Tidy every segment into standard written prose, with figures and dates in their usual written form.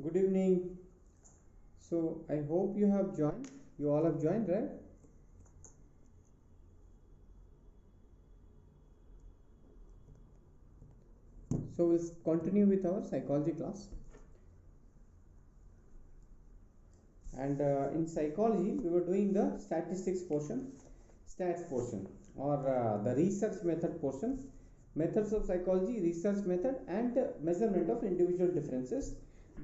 Good evening. So I hope you have joined. You all have joined, right? So we'll continue with our psychology class. And in psychology, we were doing the statistics portion, stats portion, or the research method portion, methods of psychology, research method, and measurement of individual differences.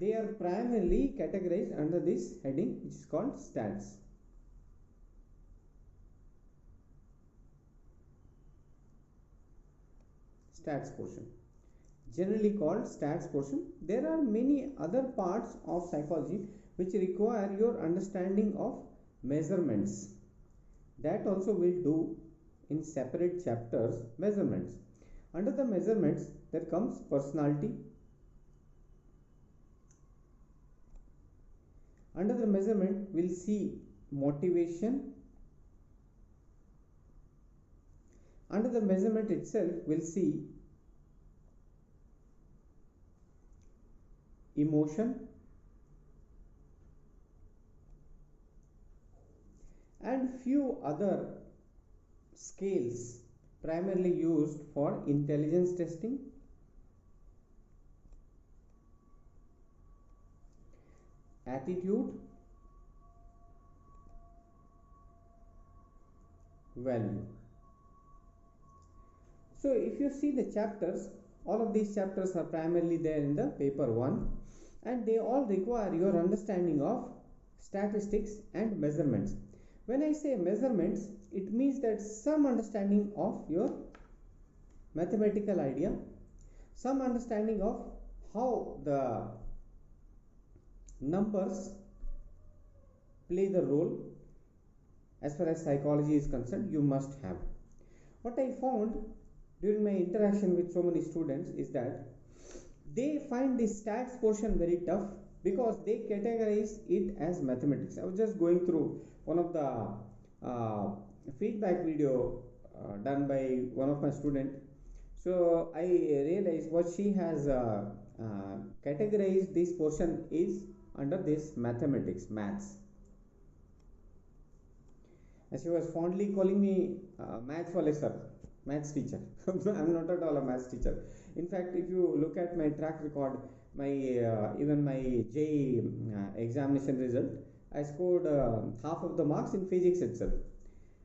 They are primarily categorized under this heading, which is called stats. Stats portion, generally called stats portion. There are many other parts of psychology which require your understanding of measurements. That also we'll do in separate chapters. Measurements. Under the measurements there comes personality. Under the measurement we'll see motivation. Under the measurement itself we'll see emotion and few other scales primarily used for intelligence testing, attitude, value. So if you see the chapters, all of these chapters are primarily there in the paper 1, and they all require your understanding of statistics and measurements. When I say measurements, it means that some understanding of your mathematical idea, some understanding of how the numbers play the role as far as psychology is concerned, you must have. What I found during my interaction with so many students is that they find the stats portion very tough because they categorize it as mathematics. I was just going through one of the feedback video done by one of my students. So I realized what she has categorized this portion is under this mathematics, maths. And she was fondly calling me maths wale sir, maths teacher. I'm not at all a maths teacher. In fact, if you look at my track record, my even my JEE examination result, I scored half of the marks in physics itself.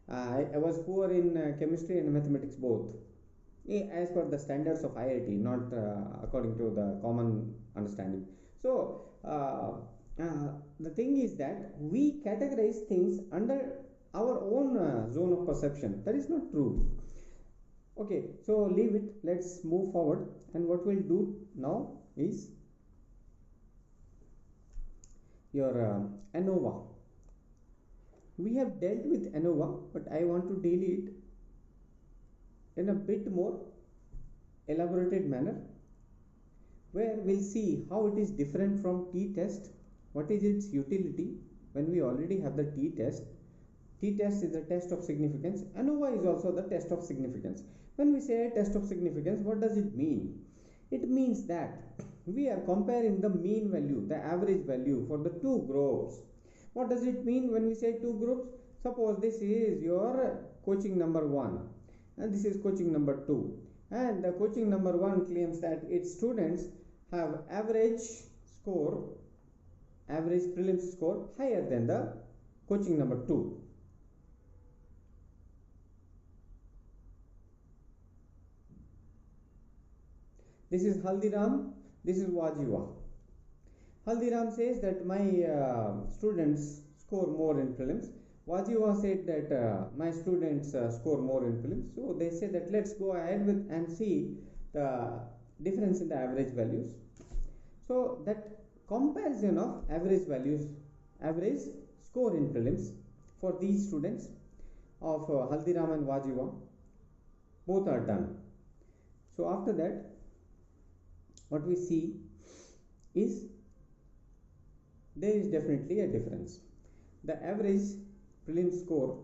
I was poor in chemistry and mathematics both, as per the standards of IIT, not according to the common understanding. So the thing is that we categorize things under our own zone of perception. That is not true. Okay, so leave it. Let's move forward. And what we'll do now is your ANOVA. We have dealt with ANOVA, but I want to deal it in a bit more elaborated manner, where we'll see how it is different from t-test, what is its utility when we already have the t-test. T-test is the test of significance. ANOVA is also the test of significance. When we say test of significance, what does it mean? It means that we are comparing the mean value, the average value for the two groups. What does it mean when we say two groups? Suppose this is your coaching number 1 and this is coaching number 2, and the coaching number 1 claims that its students have average prelims score higher than the coaching number 2. This is Haldiram, this is Wajiva. Haldiram says that my students score more in prelims. Wajiva said that my students score more in prelims. So they say that let's go ahead with and see the difference in the average values. So that comparison of average values, average score in prelims for these students of Haldiram and Wajiva, both are done. So after that, what we see is there is definitely a difference. The average prelim score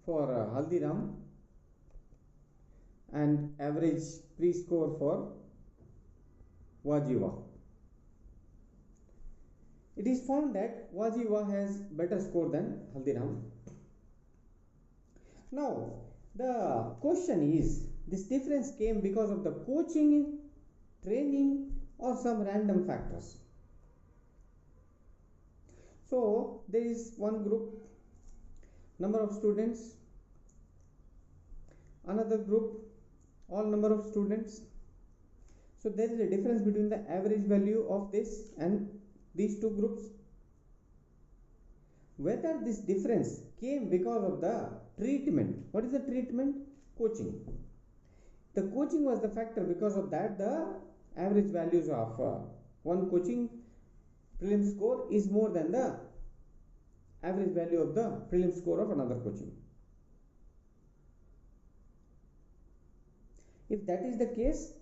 for Haldiram and average pre-score for Wajiva. It is found that Wajiva has better score than Haldiram. Now the question is, this difference came because of the coaching, training, or some random factors. So there is one group, number of students, another group, all number of students. So there is a difference between the average value of this and these two groups. Whether this difference came because of the treatment. What is the treatment? Coaching. The coaching was the factor, because of that the average values of one coaching prelim score is more than the average value of the prelim score of another coaching. If that is the case,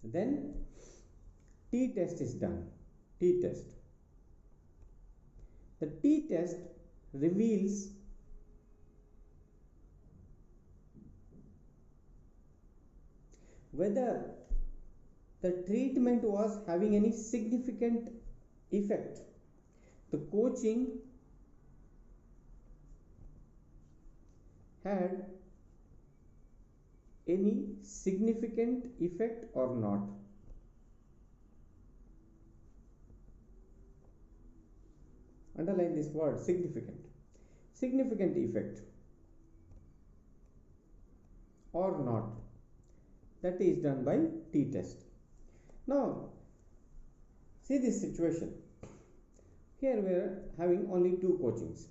then t-test is done. T-test. The t-test reveals whether the treatment was having any significant effect. The coaching had any significant effect or not. Underline this word, significant. Significant effect or not. That is done by t-test. Now see this situation. Here we are having only two coachings.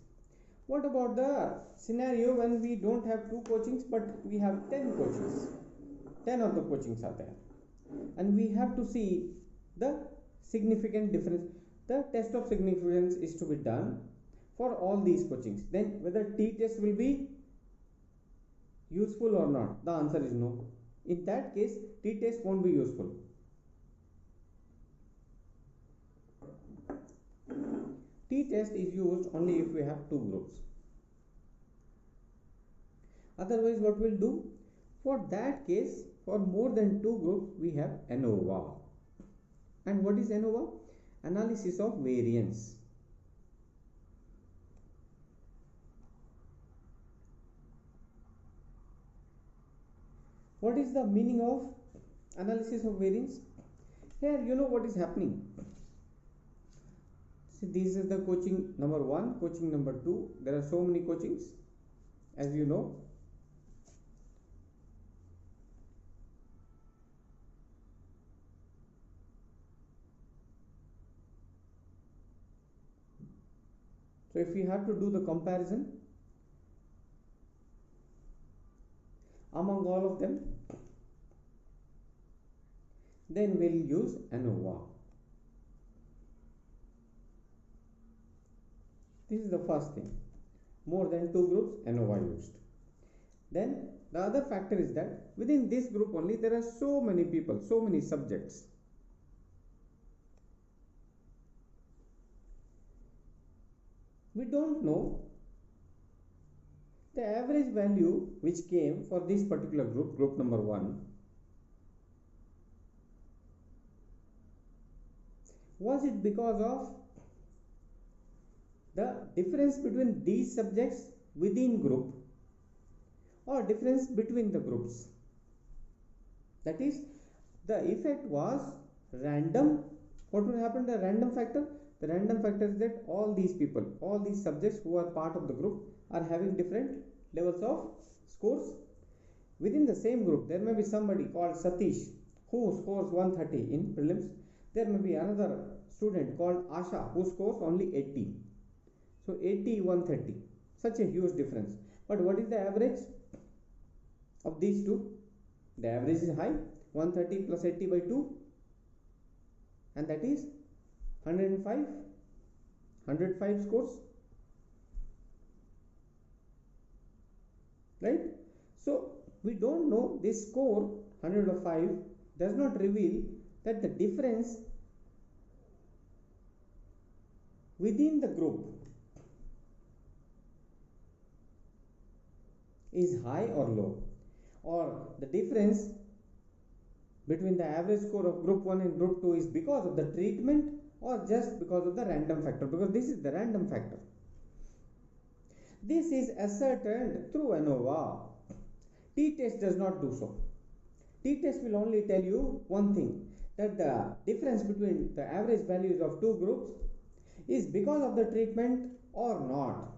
What about the scenario when we don't have two coachings but we have 10 coachings? 10 of the coachings are there, and we have to see the significant difference. The test of significance is to be done for all these coachings. Then whether t-test will be useful or not? The answer is no. In that case, t-test won't be useful. T-test is used only if we have two groups. Otherwise, what we'll do? For that case, for more than two groups, we have ANOVA. And what is ANOVA? Analysis of variance. What is the meaning of analysis of variance? Here you know what is happening. See, this is the coaching number 1, coaching number 2. There are so many coachings, as you know. So if we have to do the comparison among all of them, then we'll use ANOVA. This is the first thing. More than two groups, ANOVA used. Then the other factor is that within this group only there are so many people, so many subjects. We don't know the average value which came for this particular group, group number 1. Was it because of the difference between these subjects within group or difference between the groups? That is, the effect was random. What will happen to the random factor? The random factor is that all these people, all these subjects who are part of the group are having different levels of scores. Within the same group, there may be somebody called Satish who scores 130 in prelims. There may be another student called Asha who scores only 80. So 80, 130, such a huge difference. But what is the average of these two? The average is high, 130 plus 80 by 2, and that is 105 scores, right? So we don't know this score 105 does not reveal that the difference within the group is high or low, or the difference between the average score of group 1 and group 2 is because of the treatment or just because of the random factor, because this is the random factor. This is ascertained through ANOVA. T-test does not do so. T-test will only tell you one thing, that the difference between the average values of two groups is because of the treatment or not.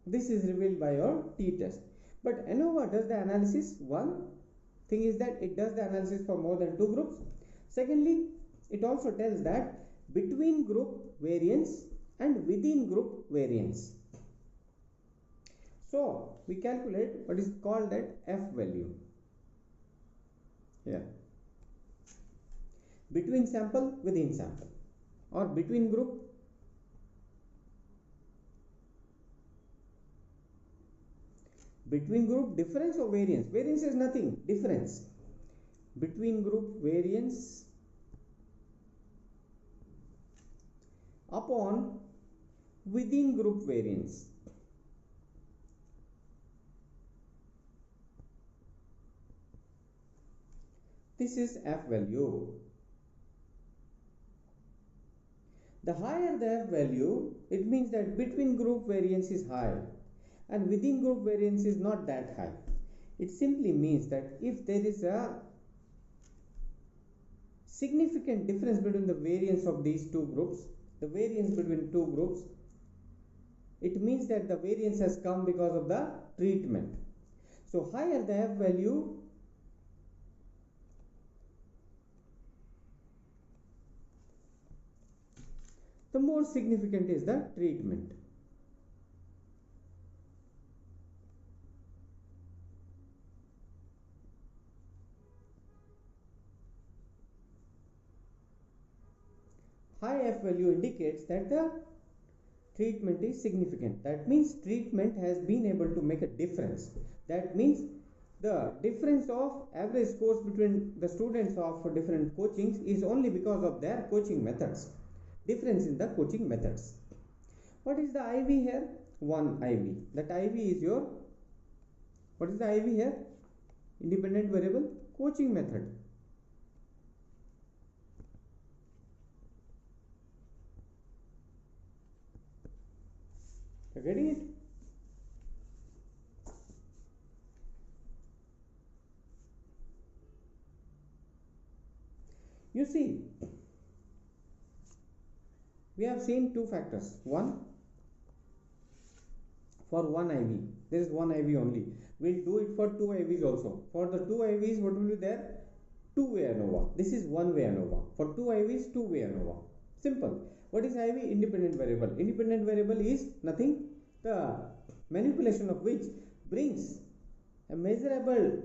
This is revealed by your t-test. But ANOVA does the analysis. One thing is that it does the analysis for more than two groups. Secondly, it also tells that between group variance and within group variance. So we calculate what is called that F value here. Between sample, within sample, or between group, difference or variance. Variance is nothing, difference. Between group variance upon within group variance. This is F value. The higher the F value, it means that between group variance is high and within group variance is not that high. It simply means that if there is a significant difference between the variance of these two groups, the variance between two groups, it means that the variance has come because of the treatment. So higher the F value, the more significant is the treatment. High F value indicates that the treatment is significant. That means treatment has been able to make a difference. That means the difference of average scores between the students of different coachings is only because of their coaching methods. Difference in the coaching methods. What is the IV here? One IV. That IV is your, what is the IV here? Independent variable coaching method. You're getting it? You see, we have seen two factors. One, for one IV, there is one IV only. We'll do it for two IVs also. For the two IVs, what will be there? Two-way ANOVA. This is one-way ANOVA. For two IVs, two-way ANOVA. Simple. What is IV? Independent variable. Independent variable is nothing, the manipulation of which brings a measurable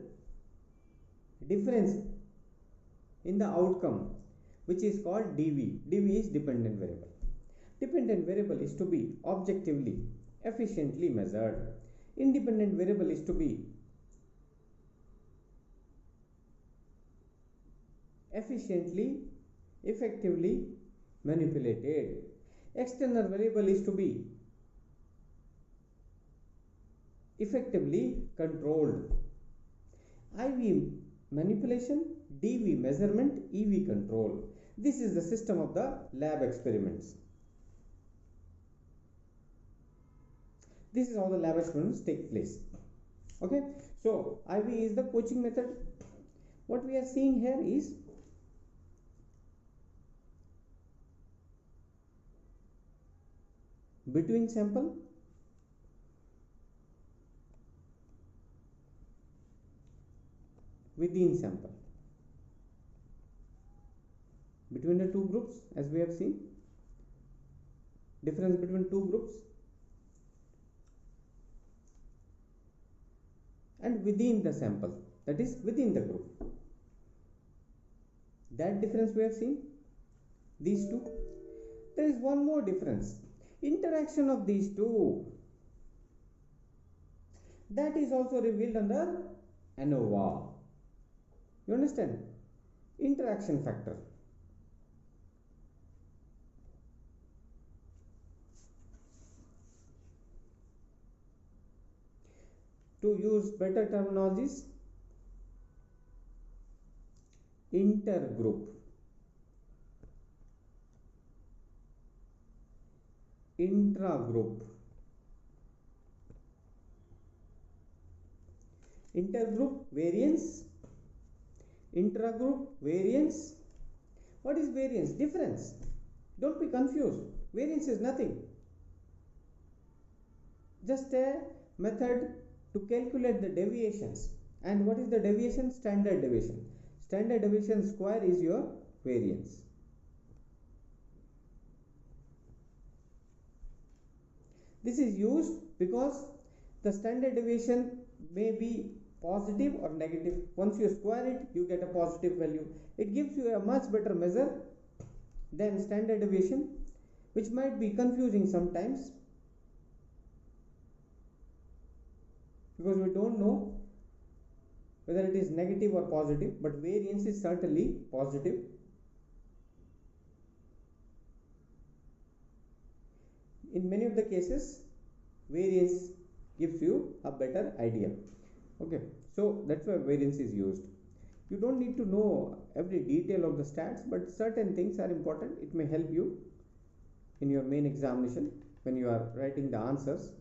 difference in the outcome, which is called DV. DV is dependent variable. Dependent variable is to be objectively, efficiently measured. Independent variable is to be efficiently, effectively manipulated. External variable is to be effectively controlled. IV manipulation, DV measurement, EV control. This is the system of the lab experiments. This is how the lab experiments take place. Okay, so IV is the coaching method. What we are seeing here is between sample, within sample, between the two groups, as we have seen, difference between two groups, and within the sample, that is within the group. That difference we have seen, these two. There is one more difference, interaction of these two. That is also revealed under ANOVA. You understand? Interaction factor. to use better terminologies, intergroup, intragroup, intergroup variance, intragroup variance. What is variance? Difference. Don't be confused. Variance is nothing, just a method to calculate the deviations. And what is the deviation? Standard deviation. Standard deviation square is your variance. This is used because the standard deviation may be positive or negative. Once you square it, you get a positive value. It gives you a much better measure than standard deviation, which might be confusing sometimes because we don't know whether it is negative or positive, but variance is certainly positive. In many of the cases, variance gives you a better idea. Okay, so that's why variance is used. You don't need to know every detail of the stats, but certain things are important. It may help you in your main examination when you are writing the answers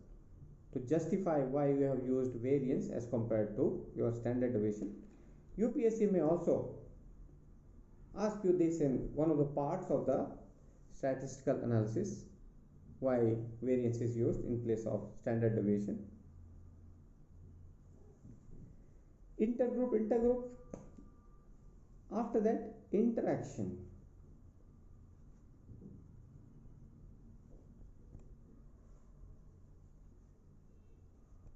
to justify why you have used variance as compared to your standard deviation. UPSC may also ask you this in one of the parts of the statistical analysis, why variance is used in place of standard deviation. Intergroup. After that, interaction.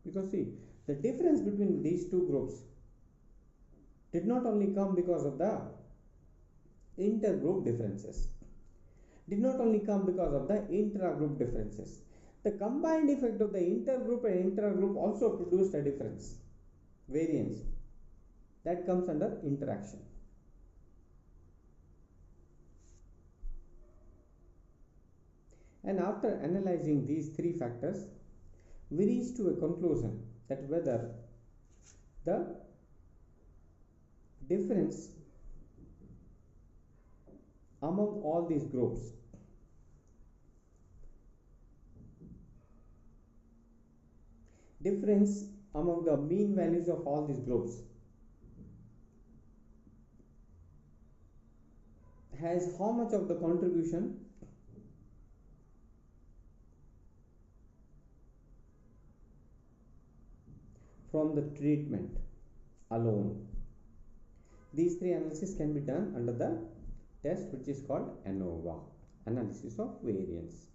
Because see, the difference between these two groups did not only come because of the intergroup differences, did not only come because of the intragroup differences. The combined effect of the intergroup and intragroup also produced a difference, variance. That comes under interaction. And after analyzing these three factors, we reach to a conclusion that whether the difference among all these groups difference among the mean values of all these groups has how much of the contribution from the treatment alone. These three analyses can be done under the test which is called ANOVA, analysis of variance.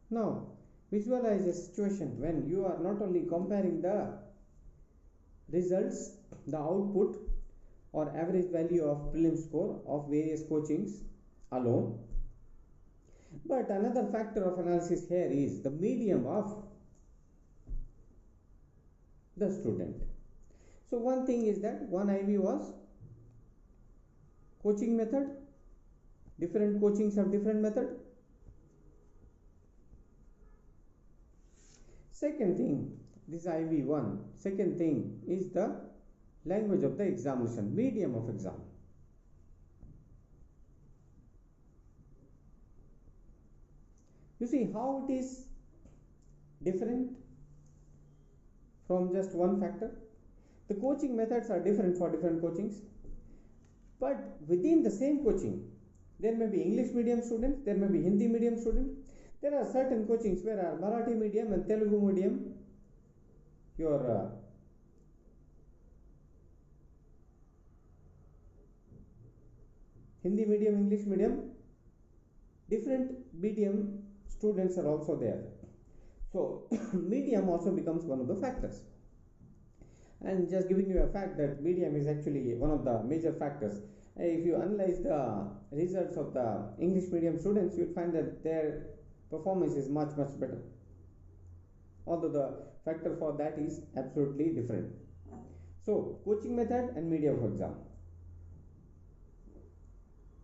Now visualize a situation when you are not only comparing the results, the output or average value of prelim score of various coachings alone, but another factor of analysis here is the medium of the student. So one thing is that one IV was coaching method, different coachings have different method. Second thing, this IV1. Second thing is the language of the examination, medium of exam. You see how it is different from just one factor. The coaching methods are different for different coachings, but within the same coaching there may be English medium students, there may be Hindi medium students. There are certain coachings where are Marathi medium and Telugu medium, your Hindi medium, English medium, different medium students are also there. So medium also becomes one of the factors. And just giving you a fact that medium is actually one of the major factors. If you analyze the results of the English medium students, you will find that their performance is much better, although the factor for that is absolutely different. So coaching method and medium of exam,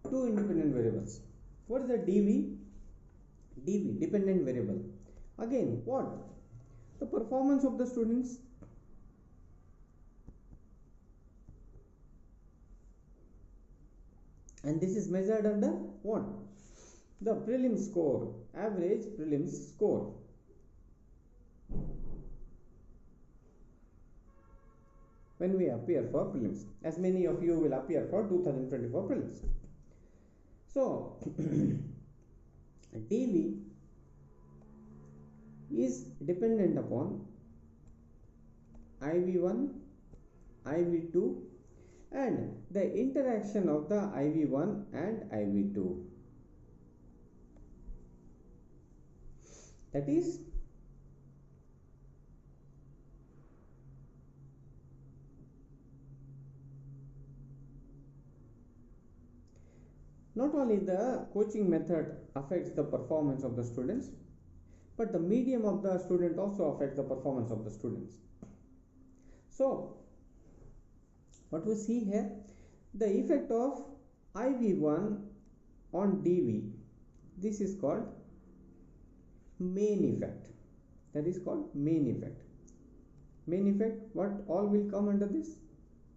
two independent variables. What is the DV? DV, dependent variable. Again, what? The performance of the students and this is measured under what? The prelims score, average prelims score. When we appear for prelims, as many of you will appear for 2024 prelims. So DV is dependent upon IV1, IV2 and the interaction of the IV1 and IV2. That is, not only the coaching method affects the performance of the students, but the medium of the student also affects the performance of the students. So what we see here, the effect of IV1 on DV, this is called main effect. That is called main effect. Main effect, what all will come under this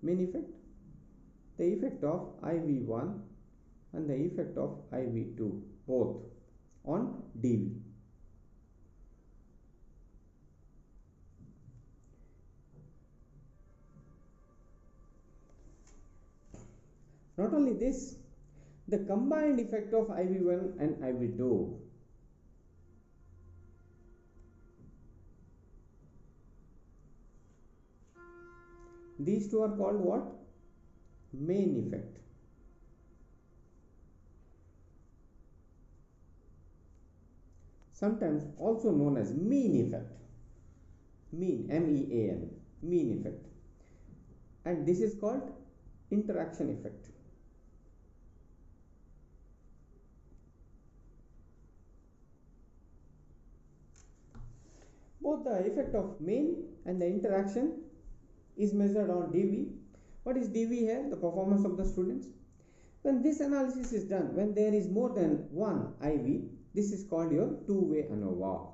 main effect? The effect of IV1 and the effect of IV2 both on DV. Not only this, the combined effect of IV1 and IV2, these two are called what? Main effect. Sometimes also known as mean effect. Mean, MEAN, mean effect. And this is called interaction effect. Both the effect of main and the interaction is measured on DV. What is DV here? The performance of the students. When this analysis is done, when there is more than one IV, this is called your two-way ANOVA.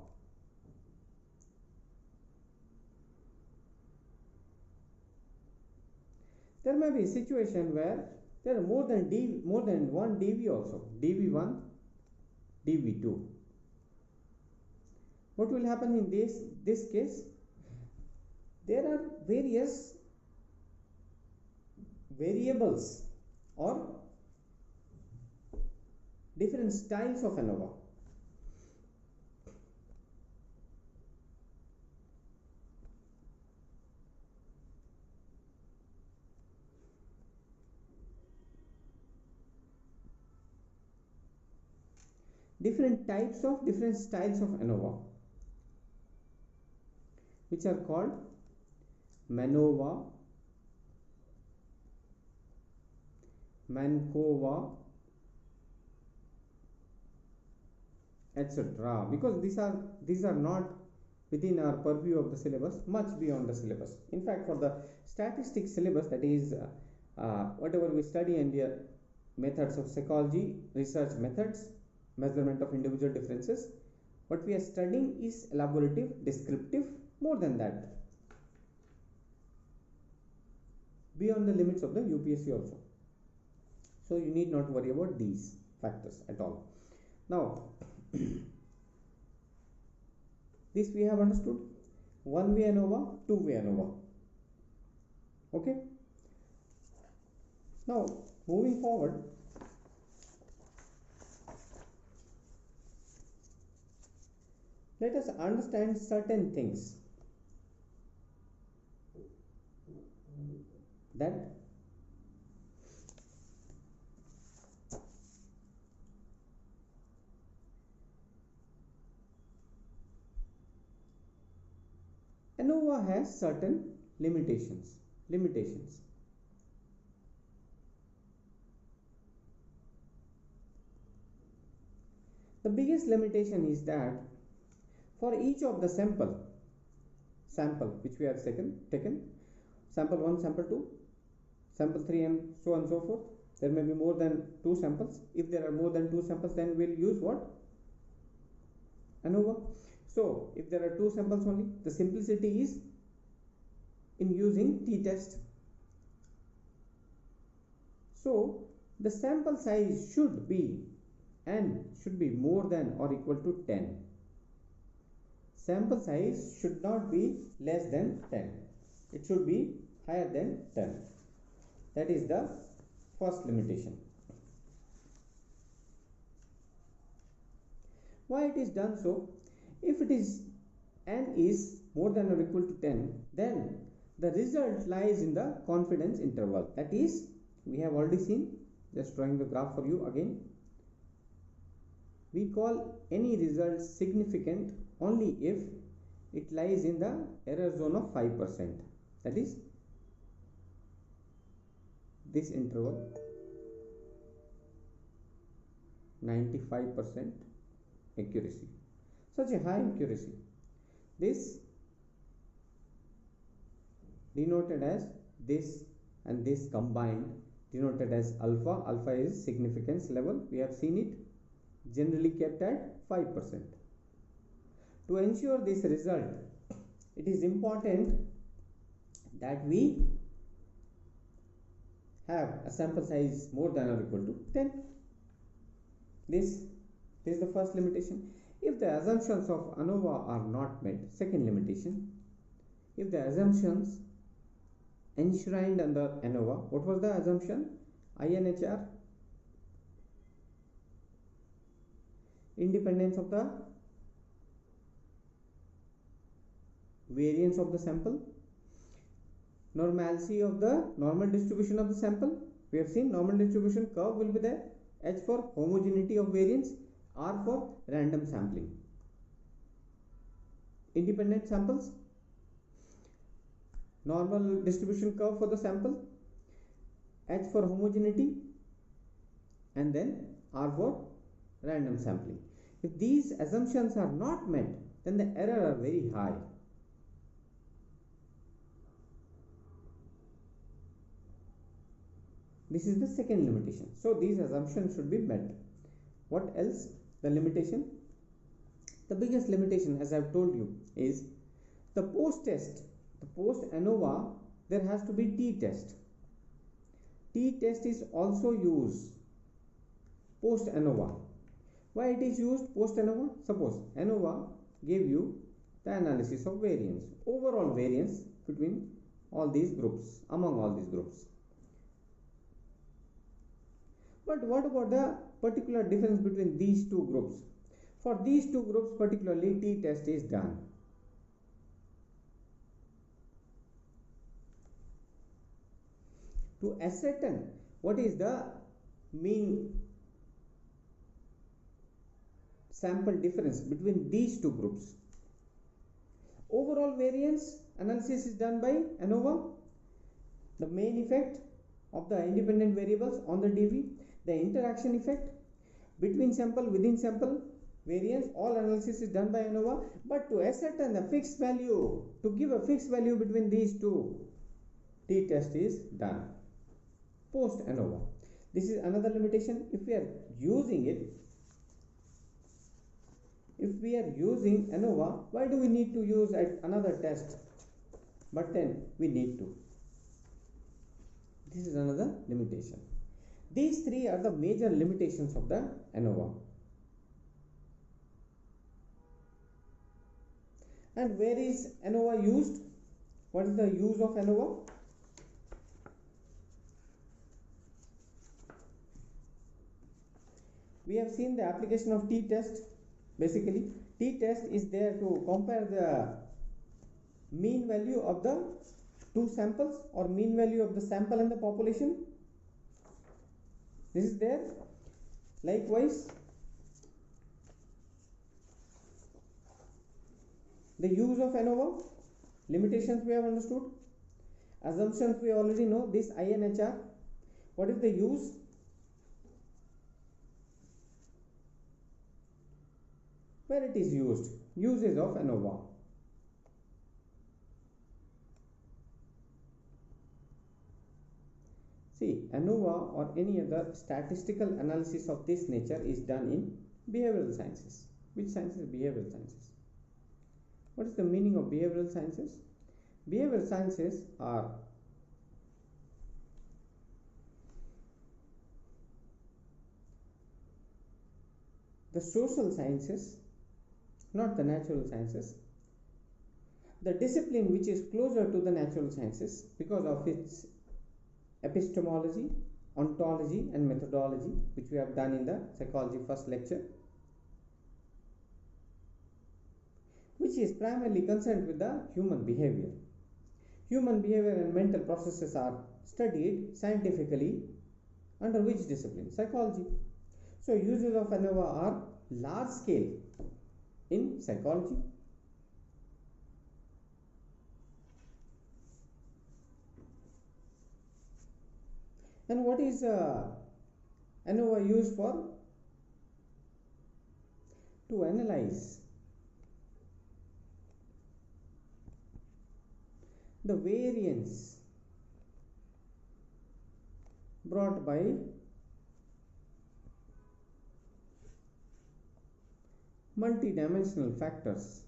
There may be a situation where there are more than one DV also, DV1, DV2. What will happen in this case? There are various variables or different styles of ANOVA. Different styles of ANOVA, which are called MANOVA, MANCOVA, etc. Because these are not within our purview of the syllabus, much beyond the syllabus. In fact, for the statistics syllabus, that is whatever we study in the methods of psychology, research methods, measurement of individual differences, what we are studying is elaborative, descriptive, more than that, beyond the limits of the UPSC also. So you need not worry about these factors at all. Now this we have understood, one-way ANOVA, two-way ANOVA. Okay. Now moving forward, let us understand certain things that ANOVA has certain limitations. The biggest limitation is that for each of the sample which we have taken, sample 1, sample 2, sample 3, and so on and so forth, there may be more than 2 samples. If there are more than 2 samples, then we'll use what? ANOVA. So if there are 2 samples only, the simplicity is in using t-test. So the sample size should be more than or equal to 10. Sample size should not be less than 10. It should be higher than 10. That is the first limitation. Why it is done so? If it is n is more than or equal to 10, then the result lies in the confidence interval. That is, we have already seen, just drawing the graph for you again. We call any result significant only if it lies in the error zone of 5%. That is, this interval 95% accuracy, such a high accuracy. This denoted as this and this combined, denoted as alpha. Alpha is significance level. We have seen it generally kept at 5%. To ensure this result, it is important that we have a sample size more than or equal to 10. This is the first limitation. If the assumptions of ANOVA are not met, second limitation, if the assumptions enshrined under ANOVA, what was the assumption? INHR, independence of the variance of the sample, normalcy of the normal distribution of the sample. We have seen normal distribution curve will be there. H for homogeneity of variance, R for random sampling. Independent samples, normal distribution curve for the sample, H for homogeneity, and then R for random sampling. If these assumptions are not met, then the error are very high. This is the second limitation. So these assumptions should be met. What else? The limitation. The biggest limitation, as I have told you, is the post-test. The post-ANOVA, there has to be t-test. T-test is also used post-ANOVA. Why it is used post-ANOVA? Suppose ANOVA gave you the analysis of variance, overall variance between all these groups, among all these groups. But what about the particular difference between these two groups? For these two groups particularly, t-test is done. To ascertain what is the mean sample difference between these two groups, overall variance analysis is done by ANOVA. The main effect of the independent variables on the DV, the interaction effect between sample, within sample, variance, all analysis is done by ANOVA. But to ascertain the fixed value, to give a fixed value between these two, t-test is done post ANOVA. This is another limitation. If we are using it, if we are using ANOVA, why do we need to use another test? But then we need to. This is another limitation. These three are the major limitations of the ANOVA. And where is ANOVA used? What is the use of ANOVA? We have seen the application of t-test. Basically, t-test is there to compare the mean value of the two samples or mean value of the sample and the population. This is there. Likewise, the use of ANOVA, limitations we have understood, assumptions we already know. This INHR, what is the use? Where it is used, uses of ANOVA. See, ANOVA or any other statistical analysis of this nature is done in behavioral sciences. Which science is behavioral sciences? What is the meaning of behavioral sciences? Behavioral sciences are the social sciences, not the natural sciences, the discipline which is closer to the natural sciences because of its epistemology, ontology, and methodology, which we have done in the psychology first lecture, which is primarily concerned with the human behavior. Human behavior and mental processes are studied scientifically under which discipline? Psychology. So uses of ANOVA are large scale in psychology. And what is ANOVA used for? To analyze the variance brought by multidimensional factors.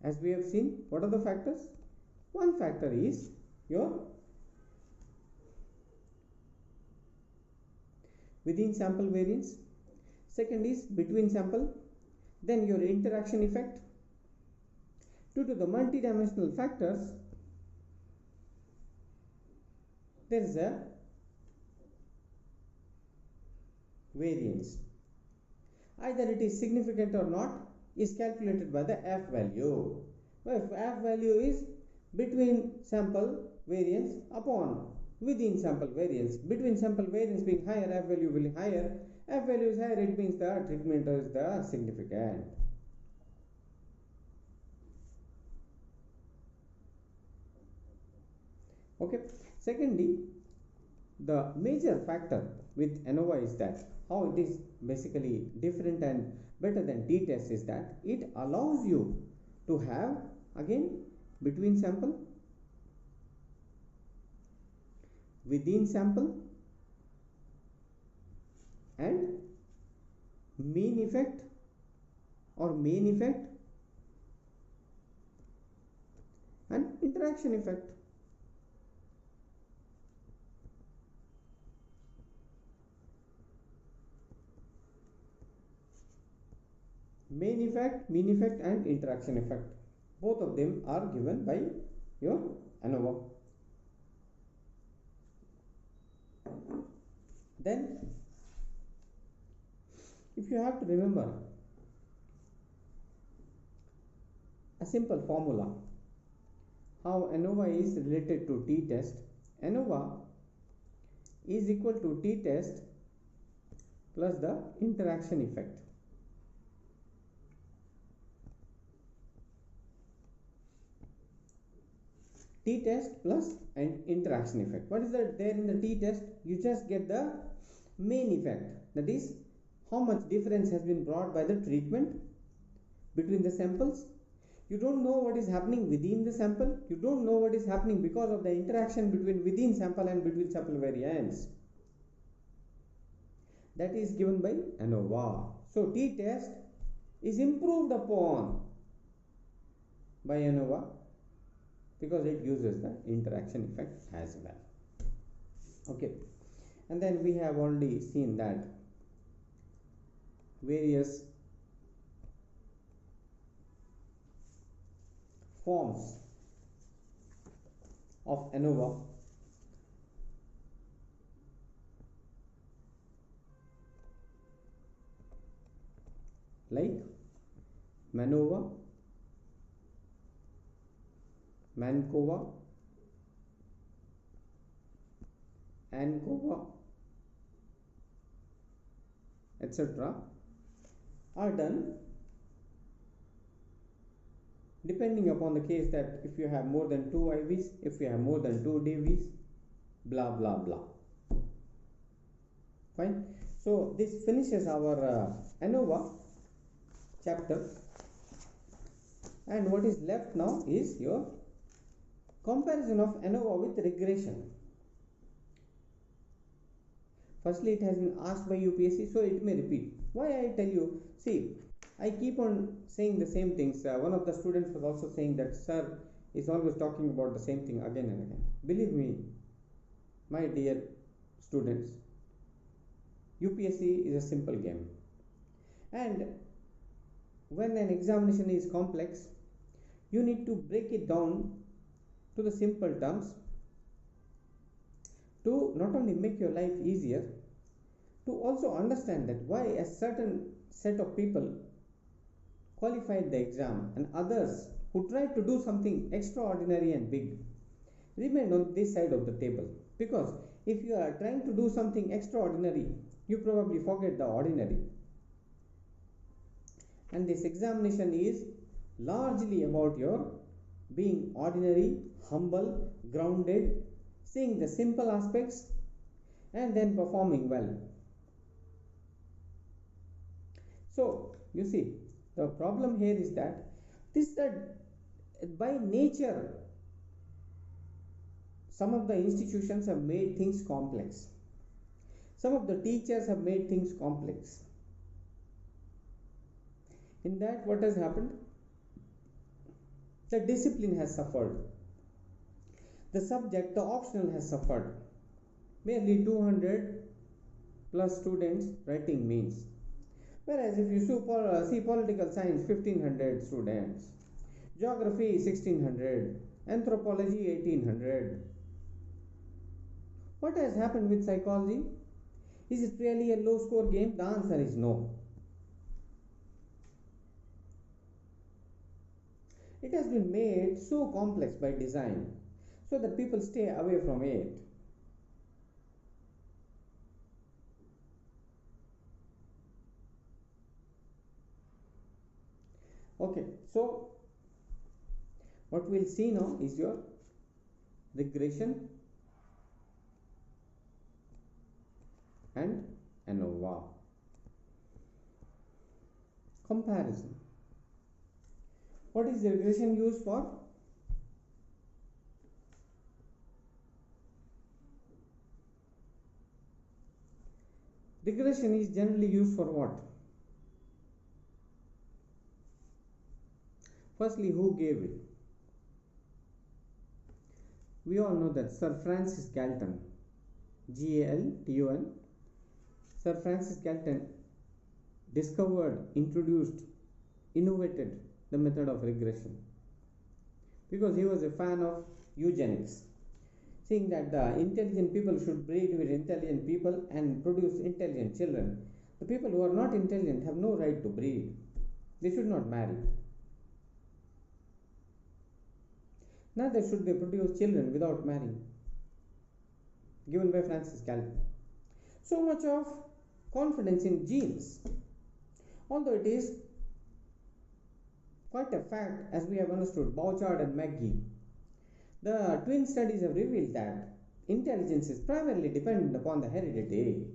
As we have seen, what are the factors? One factor is your within sample variance, second is between sample, then your interaction effect. Due to the multidimensional factors, there is a variance. Either it is significant or not is calculated by the F value. If F value is between sample variance upon within sample variance, between sample variance being higher, F value will be higher. F value is higher, it means the treatment is the significant. Okay. Secondly, the major factor with ANOVA is that how it is basically different and better than t-test is that it allows you to have again between sample, within sample, and mean effect or main effect and interaction effect. Main effect, mean effect, and interaction effect. Both of them are given by your ANOVA. Then, if you have to remember a simple formula, how ANOVA is related to t-test, ANOVA is equal to t-test plus the interaction effect. T-test plus and interaction effect. What is that there in the t-test? You just get the main effect, that is how much difference has been brought by the treatment between the samples. You don't know what is happening within the sample. You don't know what is happening because of the interaction between within sample and between sample variance. That is given by ANOVA. So t-test is improved upon by ANOVA because it uses the interaction effect as well. Okay, and then we have already seen that various forms of ANOVA like MANOVA, MANCOVA, ANCOVA, etc. are done depending upon the case, that if you have more than 2 IVs, if you have more than 2 DVs, blah blah blah. Fine. So this finishes our ANOVA chapter, and what is left now is your comparison of ANOVA with regression. Firstly, it has been asked by UPSC, so it may repeat. Why I tell you? See, I keep on saying the same things. One of the students was also saying that sir is always talking about the same thing again and again. Believe me, My dear students, UPSC is a simple game, and when an examination is complex, you need to break it down to the simple terms to not only make your life easier, to also understand that why a certain set of people qualified the exam and others who tried to do something extraordinary and big remained on this side of the table. Because if you are trying to do something extraordinary, you probably forget the ordinary. And this examination is largely about your being ordinary, humble, grounded, seeing the simple aspects, and then performing well. So, you see, the problem here is that by nature, some of the institutions have made things complex. Some of the teachers have made things complex. In that, what has happened? The discipline has suffered. The subject, the optional, has suffered. Merely 200 plus students writing means. Whereas if you see political science, 1500 students, geography 1600, anthropology 1800. What has happened with psychology? Is it really a low score game? The answer is no. It has been made so complex by design so that people stay away from it. Okay, so what we'll see now is your regression and ANOVA. Comparison. What is the regression used for? Regression is generally used for what? Firstly, who gave it? We all know that Sir Francis Galton, Galton, Sir Francis Galton discovered, introduced, innovated the method of regression because he was a fan of eugenics, saying that the intelligent people should breed with intelligent people and produce intelligent children. The people who are not intelligent have no right to breed. They should not marry. Neither should they produce children without marrying. Given by Francis Galton. So much of confidence in genes, although it is quite a fact, as we have understood, Bouchard and McGee. The twin studies have revealed that intelligence is primarily dependent upon the heredity,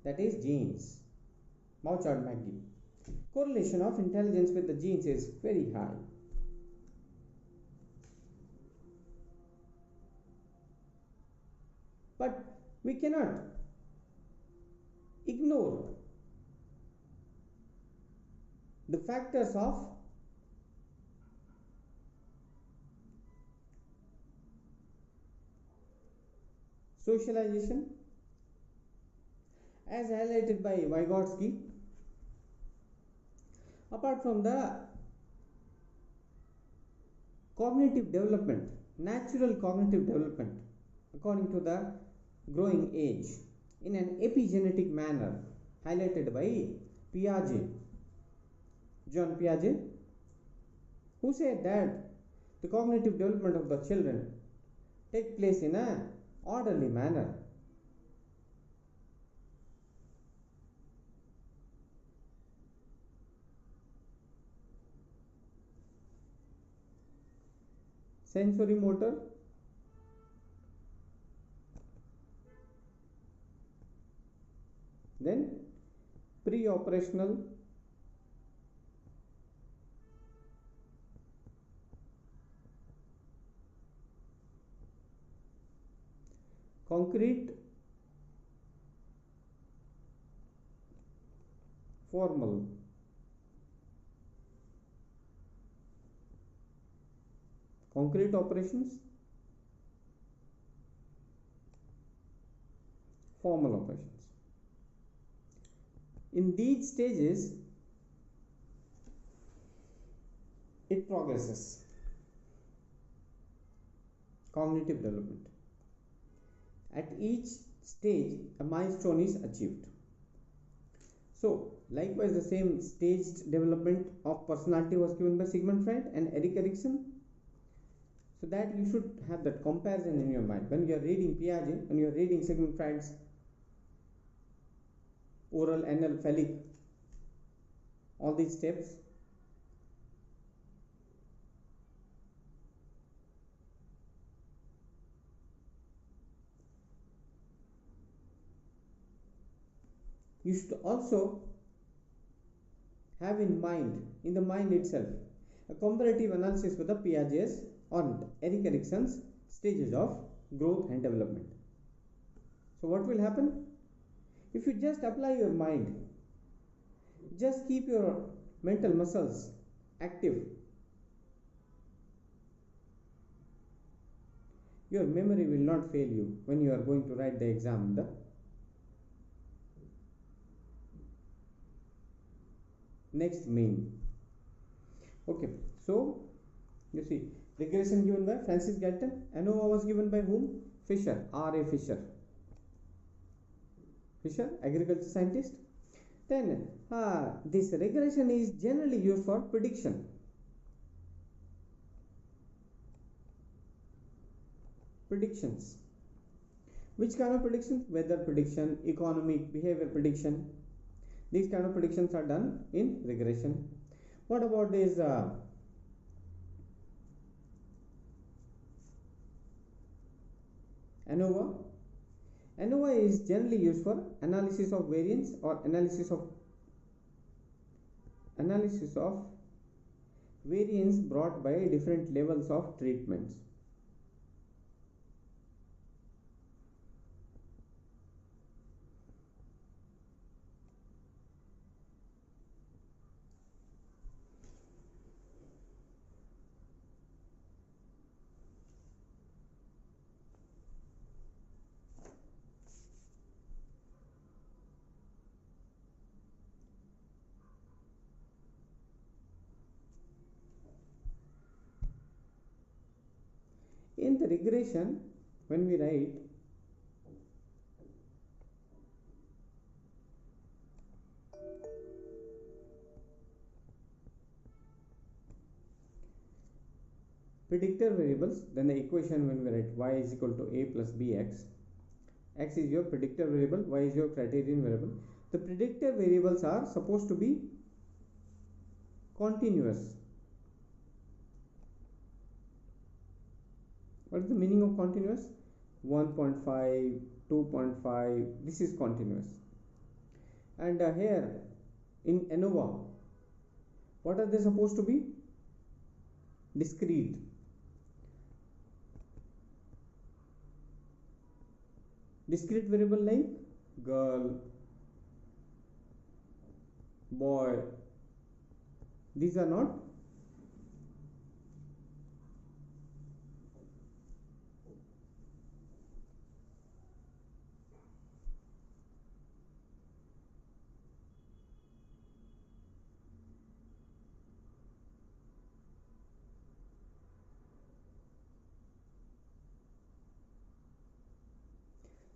that is genes. Bouchard, McGee. Correlation of intelligence with the genes is very high. But we cannot ignore the factors of socialization as highlighted by Vygotsky. Apart from the cognitive development, natural cognitive development according to the growing age in an epigenetic manner highlighted by Piaget, John Piaget, who said that the cognitive development of the children take place in an orderly manner. Sensory motor, then pre-operational concrete formal concrete operations formal operations. In these stages, it progresses. Cognitive development. At each stage, a milestone is achieved. So, likewise, the same staged development of personality was given by Sigmund Freud and Erik Erikson. So that you should have that comparison in your mind. When you are reading Piaget, when you are reading Sigmund Freud's oral, anal, phallic, all these steps, you should also have in mind, in the mind itself, a comparative analysis with the Piaget's or Erik Erikson's stages of growth and development. So what will happen? If you just apply your mind, just keep your mental muscles active, your memory will not fail you when you are going to write the exam in the next main. Okay, so you see, regression given by Francis Galton. ANOVA was given by whom? Fisher, R.A. Fisher. Fisher, agriculture scientist. Then this regression is generally used for prediction. Predictions. Which kind of predictions? Weather prediction, economic behavior prediction. These kind of predictions are done in regression. What about this ANOVA? ANOVA is generally used for analysis of variance or analysis of variance brought by different levels of treatments. In the regression, when we write predictor variables, then the equation when we write y is equal to a plus bx, x is your predictor variable, y is your criterion variable. The predictor variables are supposed to be continuous. What is the meaning of continuous? 1.5, 2.5, this is continuous. And here in ANOVA, what are they supposed to be? Discrete. Discrete variable like girl, boy, these are not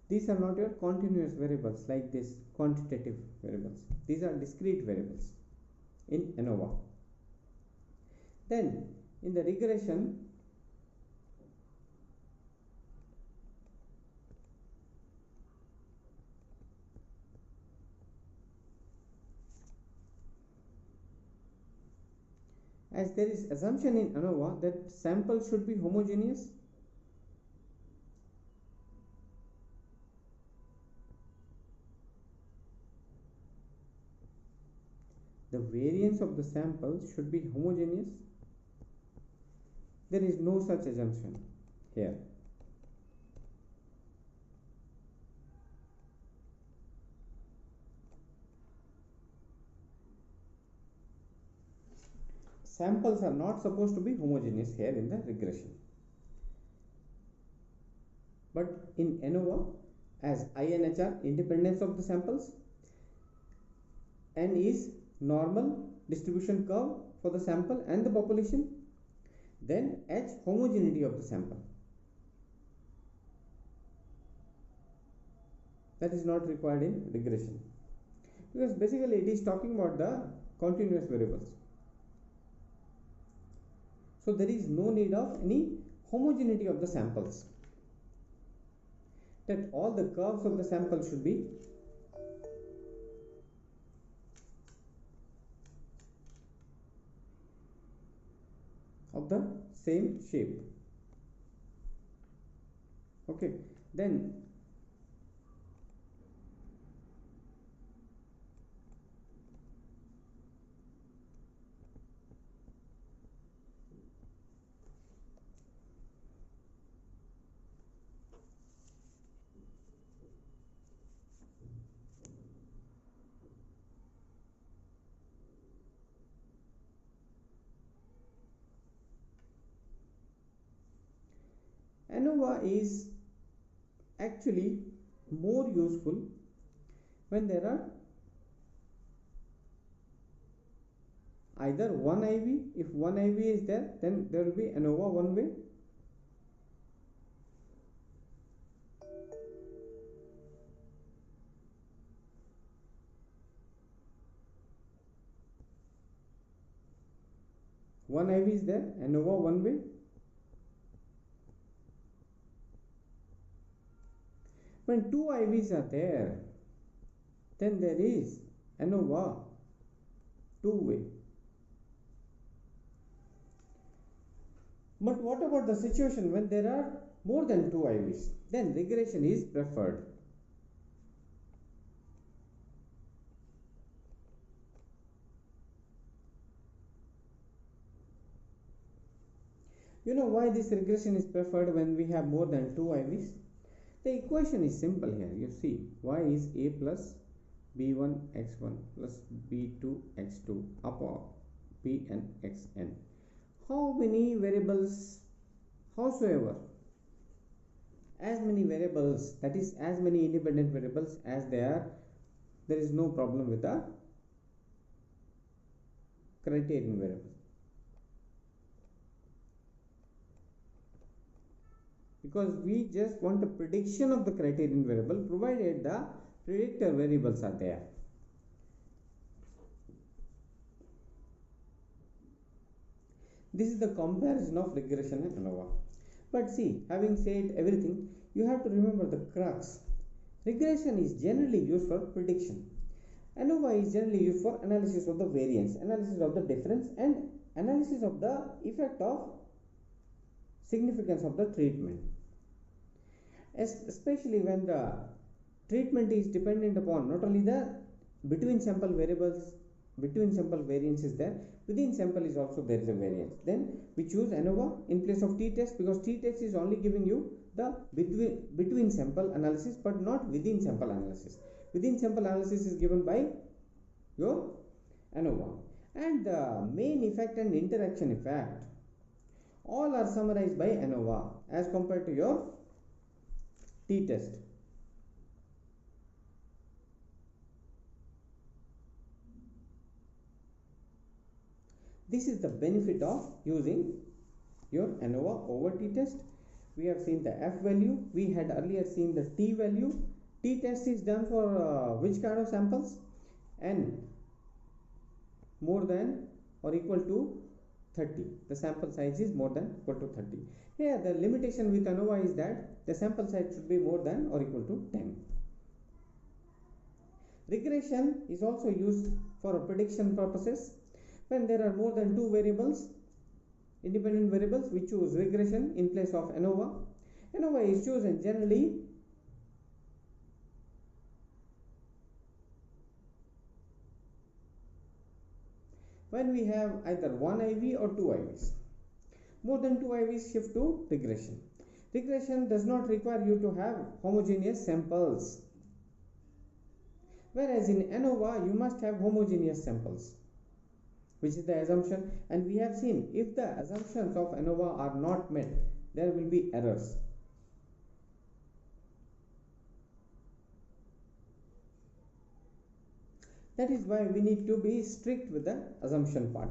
these are not your continuous variables like this quantitative variables. These are discrete variables in ANOVA. Then in the regression, as there is assumption in ANOVA that samples should be homogeneous, the variance of the sample should be homogeneous. There is no such assumption here. Samples are not supposed to be homogeneous here in the regression. But in ANOVA, as INHR, independence of the samples, N is normal distribution curve for the sample and the population, then H, homogeneity of the sample. That is not required in regression, because basically it is talking about the continuous variables. So there is no need of any homogeneity of the samples, that all the curves of the sample should be of the same shape. Okay, then ANOVA is actually more useful when there are either one IV. If one IV is there, then there will be ANOVA one way. One IV is there, ANOVA one way. When two IVs are there, then there is ANOVA two way. But what about the situation when there are more than two IVs? Then regression is preferred. You know why this regression is preferred when we have more than two IVs? The equation is simple here. You see, y is a plus b1 x1 plus b2 x2 upon bn xn. How many variables, howsoever, as many variables, that is as many independent variables as there is no problem with the criterion variable, because we just want a prediction of the criterion variable provided the predictor variables are there. This is the comparison of regression and ANOVA. But see, having said everything, you have to remember the crux. Regression is generally used for prediction. ANOVA is generally used for analysis of the variance, analysis of the difference, and analysis of the effect of significance of the treatment. Especially when the treatment is dependent upon not only the between sample variables, between sample variance is there, within sample is also there is a variance. Then we choose ANOVA in place of t-test, because t-test is only giving you the between sample analysis but not within sample analysis. Within sample analysis is given by your ANOVA, and the main effect and interaction effect all are summarized by ANOVA as compared to your t-test. This is the benefit of using your ANOVA over t-test. We have seen the f value, we had earlier seen the t value. T-test is done for which kind of samples? N more than or equal to 30. The sample size is more than equal to 30. Here the limitation with ANOVA is that the sample size should be more than or equal to 10. Regression is also used for prediction purposes. When there are more than two variables, independent variables, we choose regression in place of ANOVA. ANOVA is chosen generally when we have either one IV or two IVs. More than two IVs, shift to regression. Regression does not require you to have homogeneous samples, whereas in ANOVA you must have homogeneous samples, which is the assumption, and we have seen if the assumptions of ANOVA are not met, there will be errors. That is why we need to be strict with the assumption part.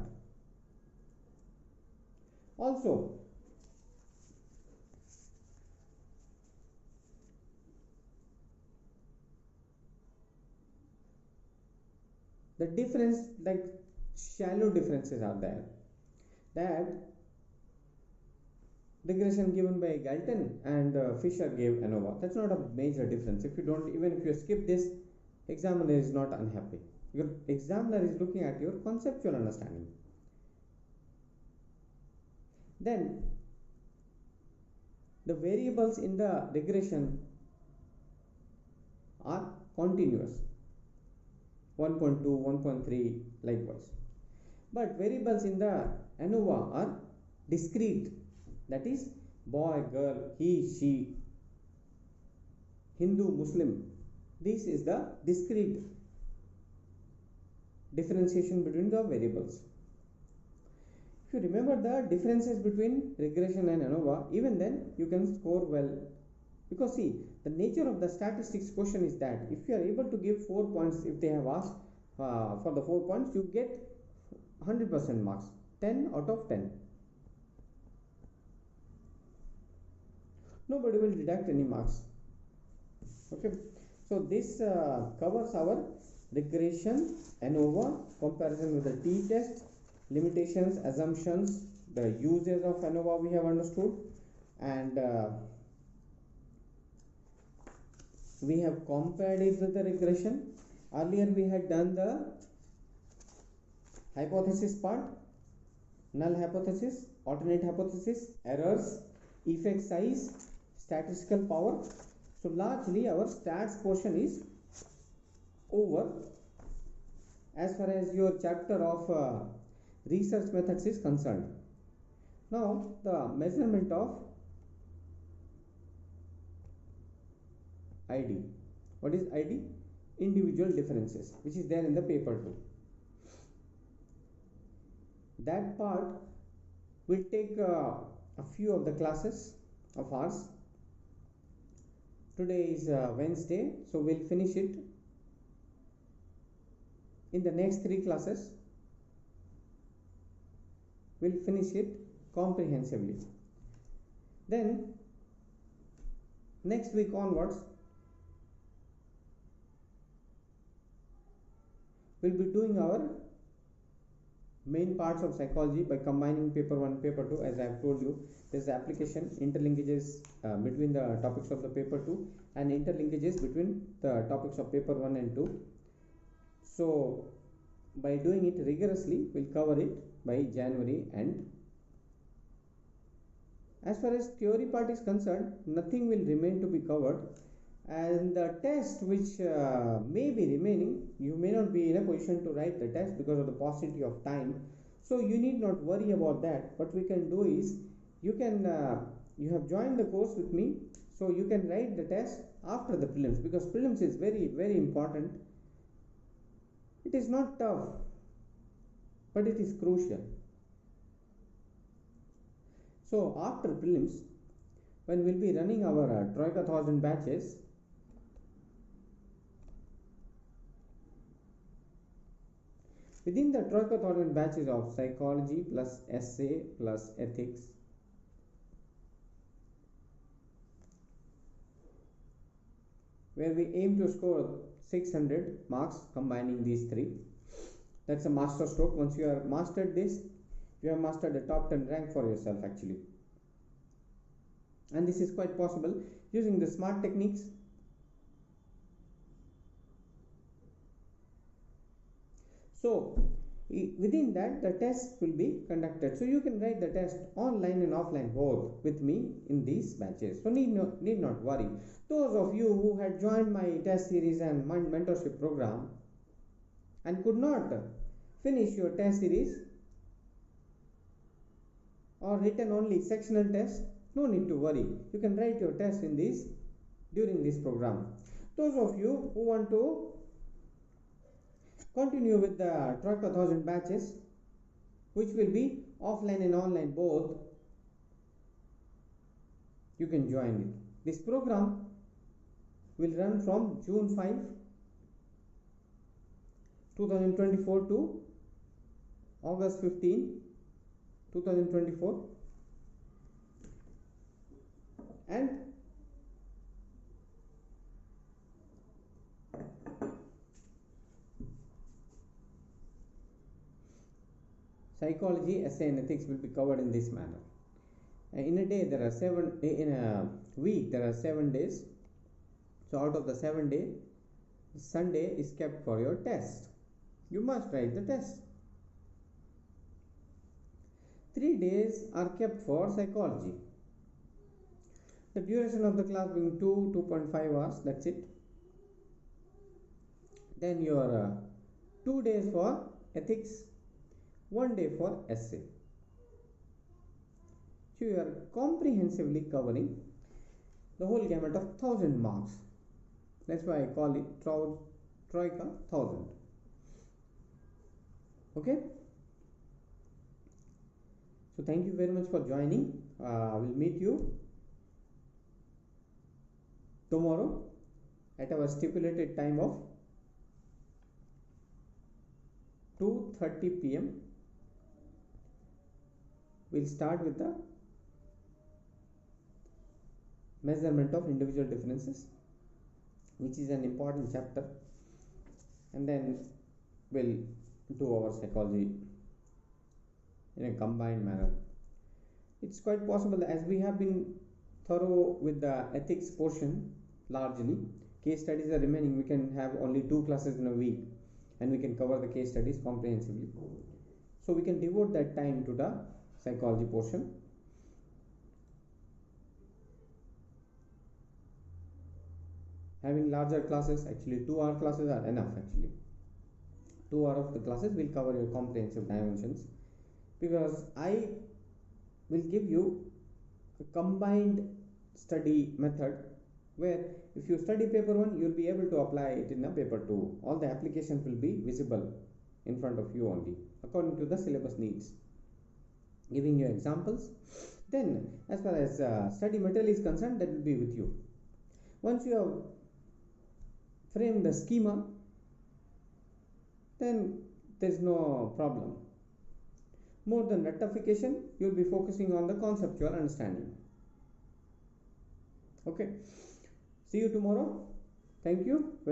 Also, the difference, like shallow differences are there, that regression given by Galton and Fisher gave ANOVA. That's not a major difference. If you don't, even if you skip this, examiner is not unhappy. Your examiner is looking at your conceptual understanding. Then the variables in the regression are continuous, 1.2, 1.3, likewise. But variables in the ANOVA are discrete, that is boy, girl, he, she, Hindu, Muslim. This is the discrete differentiation between the variables. If you remember the differences between regression and ANOVA, even then you can score well. Because see, the nature of the statistics question is that if you are able to give 4 points, if they have asked for the 4 points, you get 100% marks, 10 out of 10. Nobody will deduct any marks. Okay, so this covers our regression, ANOVA, comparison with the t-test, limitations, assumptions, the uses of ANOVA we have understood, and we have compared it with the regression. Earlier we had done the hypothesis part, null hypothesis, alternate hypothesis, errors, effect size, statistical power. So largely our stats portion is over as far as your chapter of research methods is concerned. Now the measurement of ID. What is ID? Individual differences, which is there in the paper too. That part will take a few of the classes of ours. Today is Wednesday, so we'll finish it in the next 3 classes. We'll finish it comprehensively. Then next week onwards, we'll be doing our main parts of psychology by combining paper 1 and paper 2. As I have told you, there is application, interlinkages between the topics of the paper 2 and interlinkages between the topics of paper 1 and 2. So by doing it rigorously, we'll cover it by January end. As far as theory part is concerned, nothing will remain to be covered, and the test which may be remaining, you may not be in a position to write the test because of the paucity of time, so you need not worry about that. What we can do is, you have joined the course with me, so you can write the test after the prelims, because prelims is very, very important. It is not tough, but it is crucial. So after prelims, when we'll be running our Troika 1000 batches, within the Troika 1000 batches of psychology plus essay plus ethics, where we aim to score 600 marks combining these 3. That's a master stroke. Once you have mastered this, you have mastered the top 10 rank for yourself actually. And this is quite possible using the SMART techniques. So within that, the test will be conducted. So you can write the test online and offline both with me in these batches. So need not worry. Those of you who had joined my test series and my mentorship program and could not finish your test series or written only sectional tests, no need to worry. You can write your test in this during this program. Those of you who want to continue with the Troika 1000 batches, which will be offline and online both, you can join it. This program will run from June 5, 2024 to August 15, 2024, and psychology, essay and ethics will be covered in this manner. In a day there are 7, in a week there are 7 days. So out of the 7 days, Sunday is kept for your test. You must write the test. 3 days are kept for psychology. The duration of the class being 2.5 hours, that's it. Then your 2 days for ethics, 1 day for essay. So you are comprehensively covering the whole gamut of 1000 marks. That's why I call it Troika 1000. Okay. So thank you very much for joining. We'll meet you tomorrow at our stipulated time of 2:30 p.m. We'll start with the measurement of individual differences, which is an important chapter, and then we'll do our psychology in a combined manner. It's quite possible, as we have been thorough with the ethics portion largely, case studies are remaining. We can have only 2 classes in a week and we can cover the case studies comprehensively. So we can devote that time to the psychology portion. Having larger classes, actually 2-hour classes are enough. Actually 2 hours of the classes will cover your comprehensive dimensions, because I will give you a combined study method where if you study paper 1, you will be able to apply it in a paper 2. All the applications will be visible in front of you only according to the syllabus needs, giving you examples. Then as far as study material is concerned, that will be with you. Once you have framed the schema, then there is no problem. More than rectification, you will be focusing on the conceptual understanding. Okay, see you tomorrow. Thank you.